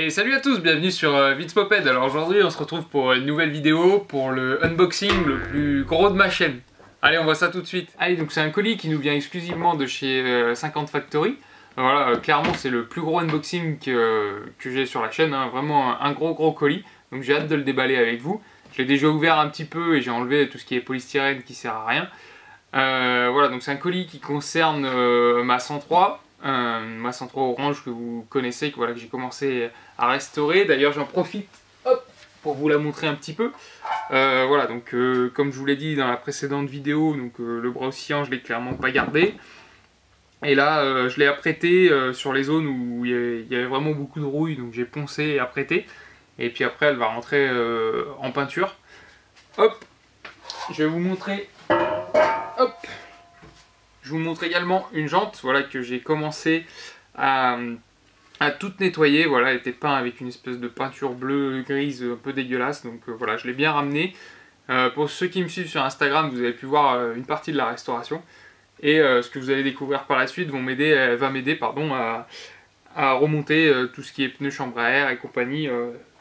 Et salut à tous, bienvenue sur Vidsmoped. Alors aujourd'hui on se retrouve pour une nouvelle vidéo pour le unboxing le plus gros de ma chaîne. Allez, on voit ça tout de suite. Allez, donc c'est un colis qui nous vient exclusivement de chez 50 Factory. Voilà, clairement c'est le plus gros unboxing que j'ai sur la chaîne, hein. Vraiment un gros colis. Donc j'ai hâte de le déballer avec vous. Je l'ai déjà ouvert un petit peu et j'ai enlevé tout ce qui est polystyrène qui sert à rien. Voilà, donc c'est un colis qui concerne ma 103. Ma 103 orange que vous connaissez, que j'ai commencé à restaurer. D'ailleurs j'en profite pour vous la montrer un petit peu. Voilà, donc comme je vous l'ai dit dans la précédente vidéo, donc, le bras oscillant je l'ai clairement pas gardé. Et là je l'ai apprêté sur les zones où il y avait vraiment beaucoup de rouille, donc j'ai poncé et apprêté. Et puis après elle va rentrer en peinture. Hop, je vais vous montrer. Hop. Je vous montre également une jante, voilà, que j'ai commencé à toute nettoyer. Voilà, elle était peinte avec une espèce de peinture bleue grise un peu dégueulasse. Donc voilà, je l'ai bien ramené. Pour ceux qui me suivent sur Instagram, vous avez pu voir une partie de la restauration. Et ce que vous allez découvrir par la suite va m'aider à remonter tout ce qui est pneus, chambre à air et compagnie.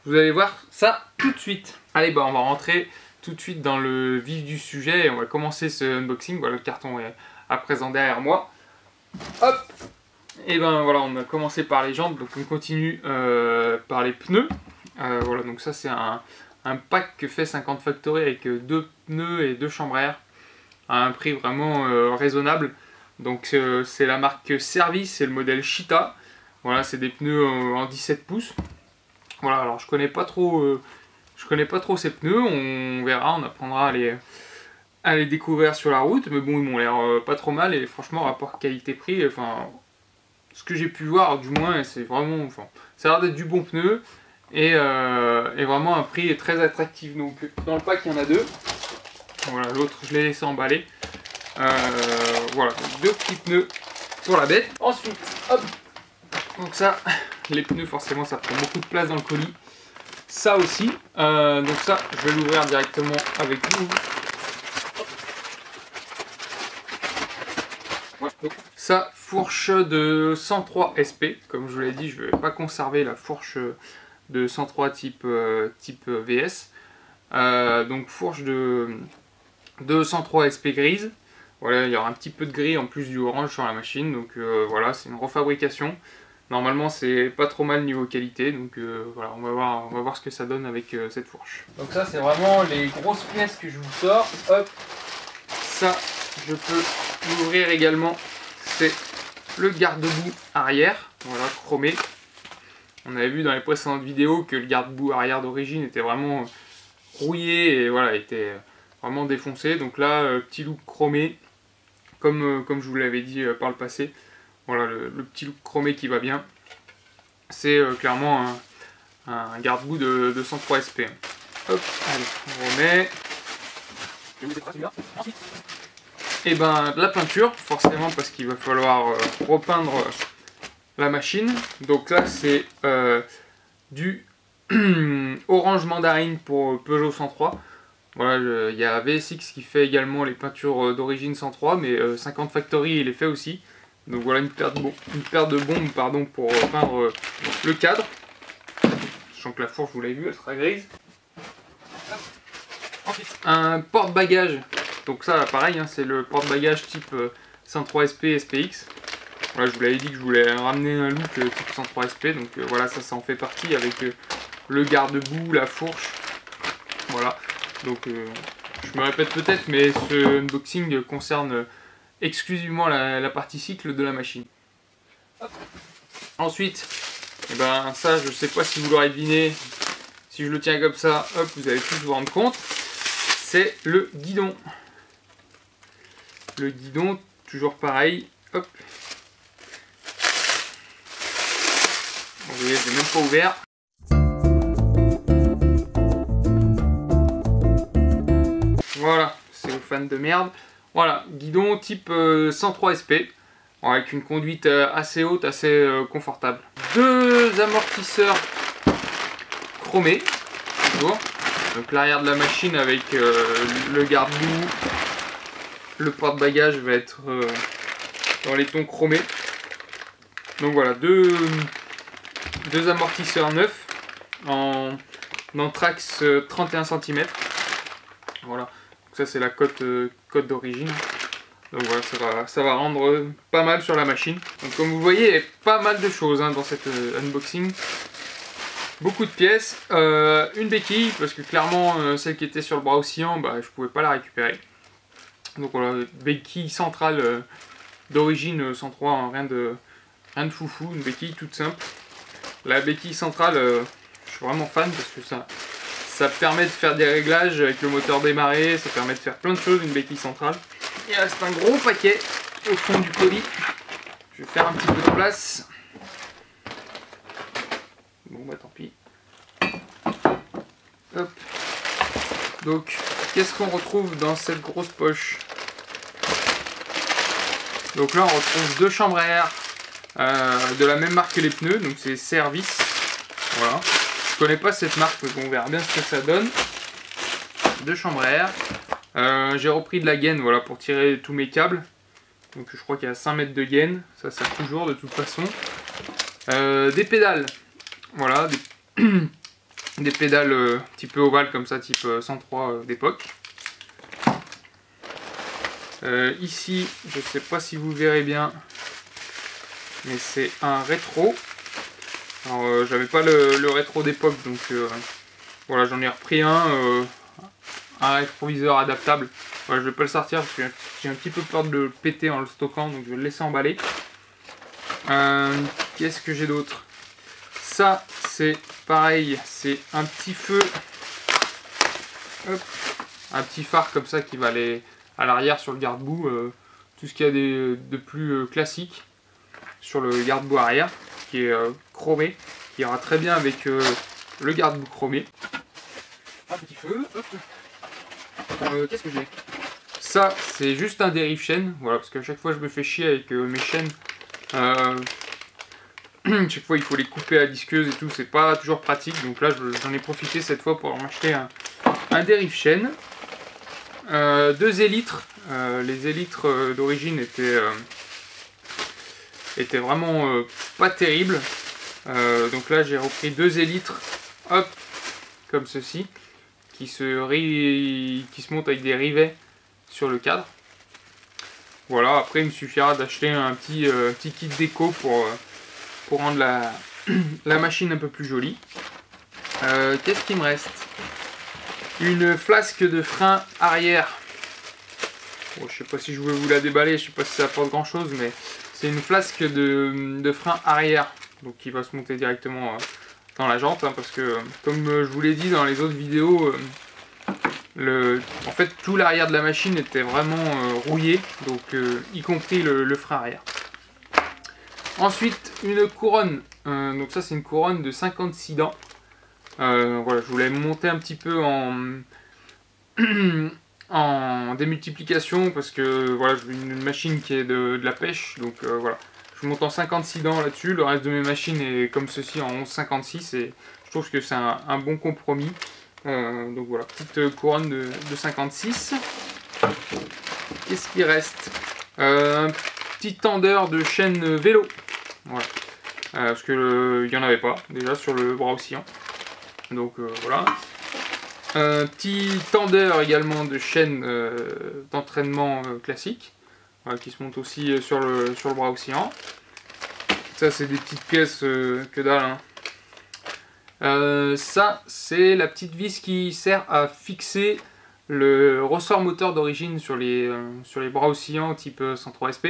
Vous allez voir ça tout de suite. Allez, on va rentrer tout de suite dans le vif du sujet et on va commencer ce unboxing. Voilà, le carton est à présent derrière moi. Hop. Et ben voilà, on a commencé par les jantes, donc on continue par les pneus. Voilà, donc ça c'est un pack que fait 50 Factory avec 2 pneus et 2 chambres à air à un prix vraiment raisonnable. Donc c'est la marque Service, c'est le modèle Cheetah. Voilà, c'est des pneus en 17 pouces. Voilà, alors je connais pas trop ces pneus, on verra, on apprendra à les découvrir sur la route, mais bon, ils m'ont l'air pas trop mal et franchement, rapport qualité-prix, enfin, ce que j'ai pu voir, du moins, c'est vraiment, enfin, ça a l'air d'être du bon pneu et vraiment un prix très attractif. Donc, dans le pack, il y en a 2. Voilà, l'autre, je l'ai laissé emballer. Voilà, donc 2 petits pneus pour la bête. Ensuite, hop, donc ça, les pneus, forcément, ça prend beaucoup de place dans le colis. Ça aussi, donc ça, je vais l'ouvrir directement avec vous. Ça, fourche de 103 SP, comme je vous l'ai dit, je ne vais pas conserver la fourche de 103 type VS. Donc fourche de 103 SP grise. Voilà, il y aura un petit peu de gris en plus du orange sur la machine, donc voilà, c'est une refabrication. Normalement c'est pas trop mal niveau qualité, donc voilà, on va voir ce que ça donne avec cette fourche. Donc ça c'est vraiment les grosses pièces que je vous sors. Hop, ça je peux l'ouvrir également. C'est le garde-boue arrière, voilà, chromé. On avait vu dans les précédentes vidéos que le garde-boue arrière d'origine était vraiment rouillé et voilà, était vraiment défoncé. Donc là, petit look chromé, comme je vous l'avais dit par le passé. Voilà, le petit look chromé qui va bien. C'est clairement un garde-boue de 103 SP. Hop, allez, on remet. Et ben de la peinture, forcément, parce qu'il va falloir repeindre la machine. Donc là c'est du orange mandarine pour Peugeot 103. Voilà, il y a VSX qui fait également les peintures d'origine 103, mais 50 Factory il les fait aussi. Donc voilà une paire de bombes pardon, pour peindre le cadre. Sachant que la fourche, vous l'avez vu, elle sera grise. Ensuite, un porte-bagages. Donc ça, pareil, hein, c'est le porte-bagages type 103 SP SPX. Voilà, je vous l'avais dit que je voulais ramener un look type 103 SP. Donc voilà, ça en fait partie avec le garde-boue, la fourche. Voilà. Donc je me répète peut-être, mais ce unboxing concerne exclusivement la partie cycle de la machine. Hop. Ensuite, et ben ça, je sais pas si vous l'aurez deviné. Si je le tiens comme ça, hop, vous allez tous vous rendre compte. C'est le guidon. Le guidon, toujours pareil. Hop. Vous voyez, je l'ai même pas ouvert. Voilà, c'est aux fans de merde. Voilà, guidon type 103 SP. Avec une conduite assez haute, assez confortable. 2 amortisseurs chromés. Toujours. Donc l'arrière de la machine avec le garde-boue. Le porte-bagages va être dans les tons chromés. Donc voilà, deux 2 amortisseurs neufs en Trax 31 cm. Voilà, donc ça c'est la cote d'origine. Donc voilà, ça va rendre pas mal sur la machine. Donc comme vous voyez, il y a pas mal de choses hein, dans cette unboxing. Beaucoup de pièces, une béquille, parce que clairement celle qui était sur le bras oscillant, bah, je pouvais pas la récupérer. Donc voilà, béquille centrale d'origine 103, hein, rien de foufou, une béquille toute simple. La béquille centrale, je suis vraiment fan parce que ça permet de faire des réglages avec le moteur démarré, ça permet de faire plein de choses, une béquille centrale. Il reste un gros paquet au fond du colis. Je vais faire un petit peu de place. Bon bah tant pis. Hop. Donc, qu'est-ce qu'on retrouve dans cette grosse poche? Donc là on retrouve 2 chambres à air de la même marque que les pneus, donc c'est Service. Voilà. Je connais pas cette marque, mais bon, on verra bien ce que ça donne. 2 chambres à air. J'ai repris de la gaine, voilà, pour tirer tous mes câbles. Donc je crois qu'il y a 5 mètres de gaine, ça sert toujours de toute façon. Des pédales, voilà, des pédales un petit peu ovales comme ça, type 103 d'époque. Ici, je sais pas si vous verrez bien, mais c'est un rétro. Alors j'avais pas le rétro d'époque, donc voilà, j'en ai repris un rétroviseur adaptable. Voilà, je vais pas le sortir parce que j'ai un petit peu peur de le péter en le stockant, donc je vais le laisser emballer. Qu'est-ce que j'ai d'autre? Ça c'est pareil, c'est un petit feu, hop, un petit phare comme ça qui va aller à l'arrière sur le garde-boue, tout ce qu'il y a de plus classique sur le garde-boue arrière, qui est chromé, qui ira très bien avec le garde-boue chromé. Un petit feu, hop. Qu'est-ce que j'ai? Ça c'est juste un dérive chaîne, voilà, parce qu'à chaque fois je me fais chier avec mes chaînes. Chaque fois il faut les couper à la disqueuse et tout, c'est pas toujours pratique, donc là j'en ai profité cette fois pour m'acheter un dérive chaîne. 2 élytres, les élytres d'origine étaient vraiment pas terribles, donc là j'ai repris 2 élytres, hop, comme ceci, qui se montent avec des rivets sur le cadre. Voilà, après il me suffira d'acheter un petit kit déco pour rendre la machine un peu plus jolie. Qu'est-ce qu'il me reste? Une flasque de frein arrière. Bon, je sais pas si je vais vous la déballer, je sais pas si ça apporte grand chose, mais c'est une flasque de frein arrière, donc qui va se monter directement dans la jante, hein, parce que comme je vous l'ai dit dans les autres vidéos, en fait tout l'arrière de la machine était vraiment rouillé, donc y compris le frein arrière. Ensuite une couronne, donc ça c'est une couronne de 56 dents. Voilà, je voulais monter un petit peu en démultiplication parce que voilà, j'ai une machine qui est de la pêche, donc voilà, je monte en 56 dents là-dessus. Le reste de mes machines est comme ceci en 11,56 et je trouve que c'est un bon compromis. Donc voilà, petite couronne de 56. Qu'est-ce qui reste? Un petit tendeur de chaîne vélo, voilà, parce que il n'y en avait pas déjà sur le bras oscillant. Donc voilà. Un petit tendeur également de chaîne d'entraînement classique, voilà, qui se monte aussi sur le bras oscillant. Ça c'est des petites pièces que dalle, hein. Ça c'est la petite vis qui sert à fixer le ressort moteur d'origine sur les bras oscillants type 103 SP.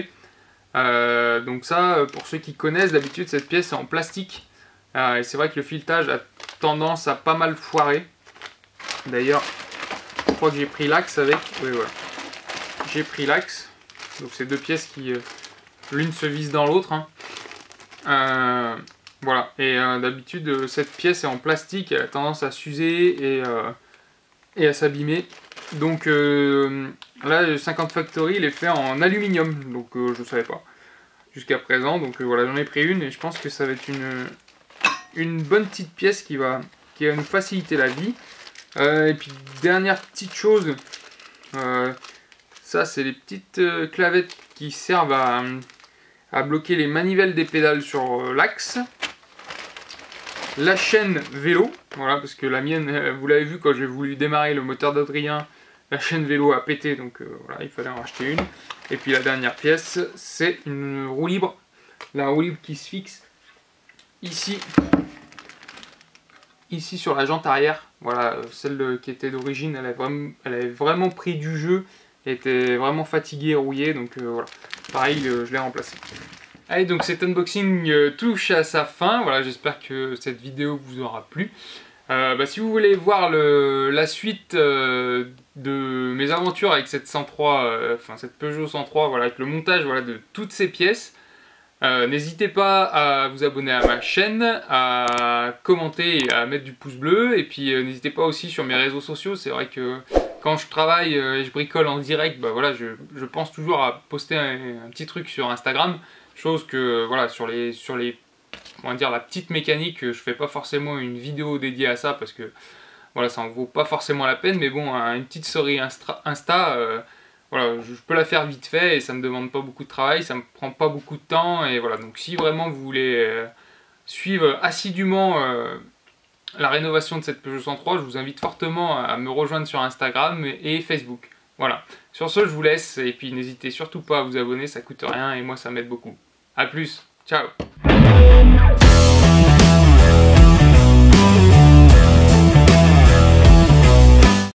Donc ça, pour ceux qui connaissent, d'habitude cette pièce est en plastique. Et c'est vrai que le filetage a tendance à pas mal foirer. D'ailleurs, je crois que j'ai pris l'axe avec. Oui, voilà. J'ai pris l'axe. Donc c'est 2 pièces qui, l'une se vise dans l'autre, hein. Voilà. Et d'habitude, cette pièce est en plastique, elle a tendance à s'user et à s'abîmer. Donc là, le 50 Factory, il est fait en aluminium. Donc je ne savais pas jusqu'à présent. Donc voilà, j'en ai pris une et je pense que ça va être une bonne petite pièce qui va nous faciliter la vie. Et puis dernière petite chose, ça c'est les petites clavettes qui servent à bloquer les manivelles des pédales sur l'axe. la chaîne vélo, voilà, parce que la mienne, vous l'avez vu quand j'ai voulu démarrer le moteur d'Adrien, la chaîne vélo a pété, donc voilà, il fallait en racheter une. Et puis la dernière pièce, c'est une roue libre, la roue libre qui se fixe ici sur la jante arrière. Voilà, celle qui était d'origine, elle avait vraiment pris du jeu, elle était vraiment fatiguée et rouillée, donc voilà, pareil, je l'ai remplacée. Allez, donc cet unboxing touche à sa fin. Voilà, j'espère que cette vidéo vous aura plu. Si vous voulez voir la suite de mes aventures avec cette 103, cette Peugeot 103, voilà, avec le montage, voilà, de toutes ces pièces, n'hésitez pas à vous abonner à ma chaîne, à commenter et à mettre du pouce bleu. Et puis n'hésitez pas aussi sur mes réseaux sociaux. C'est vrai que quand je travaille et je bricole en direct, bah voilà, je pense toujours à poster un petit truc sur Instagram. Chose que voilà, sur les on va dire la petite mécanique, je fais pas forcément une vidéo dédiée à ça parce que voilà, ça en vaut pas forcément la peine, mais bon, une petite story Insta, voilà, je peux la faire vite fait et ça me demande pas beaucoup de travail, ça me prend pas beaucoup de temps. Et voilà, donc si vraiment vous voulez suivre assidûment la rénovation de cette Peugeot 103, je vous invite fortement à me rejoindre sur Instagram et Facebook. Voilà, sur ce je vous laisse et puis n'hésitez surtout pas à vous abonner, ça coûte rien et moi ça m'aide beaucoup. A plus, ciao.